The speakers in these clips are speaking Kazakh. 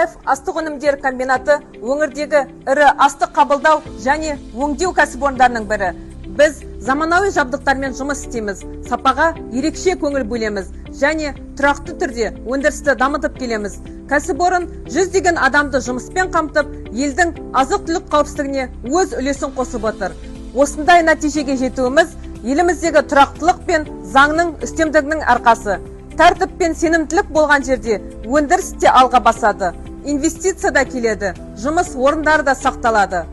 Жылаев астық өнімдері комбинаты өңірдегі ірі астық қабылдау және өңдеу кәсіпорындарының бірі. Біз заманауи жабдықтармен жұмыс істейміз, сапаға ерекше көңіл бөлеміз және тұрақты түрде өндірісті дамытып келеміз. Кәсіпорын жүздеген адамды жұмыспен қамтып, елдің азық-түлік қауіпсіздігіне өз үлесін қосып отыр. Осындай нәтижеге жетуіміз еліміздегі тұрақтылық пен заңның үстемдігінің арқасы. Тәртіп пен сенімділік болған жерде өндіріс те алға басады, инвестиция да келеді, жұмыс орындары да сақталады.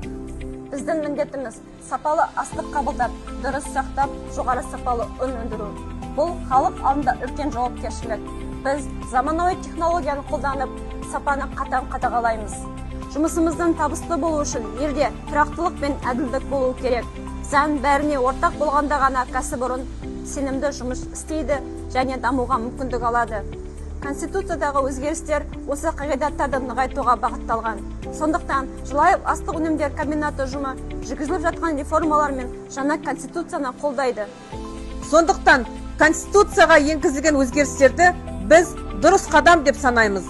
Біздің міндетіміз сапалы астық қабылдап, дұрыс сақтап, жоғары сапалы ұн өндіру. Бұл халық алдында үлкен жауапкершілік. Біз заманауи технологияны қолданып, сапаны қатаң қадағалаймыз. Жұмысымыздың табысты болу үшін елде тұрақтылық пен әділдік болу керек. Заң бәріне ортақ болғанда ғана кәсіпорын сенімді жұмыс істейді және дамуға мүмкіндік алады. Конституциядағы өзгерістер осы қағидаттарды нығайтуға бағытталған. Сондықтан Жылаев астық өнімдері комбинаты ұжымы жүргізіліп жатқан реформалар мен жаңа конституцияны қолдайды. Сондықтан конституцияға енгізілген өзгерістерді біз дұрыс қадам деп санаймыз.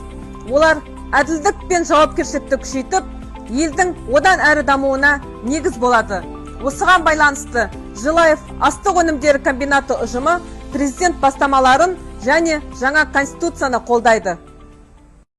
Олар әділдік пен жауапкершілікті күшейтіп, елдің одан әрі дамуына негіз болады. Осыған байланысты Жылаев астық өнімдері комбинаты ұжымы президент бастамаларын және жаңа конституцияны қолдайды.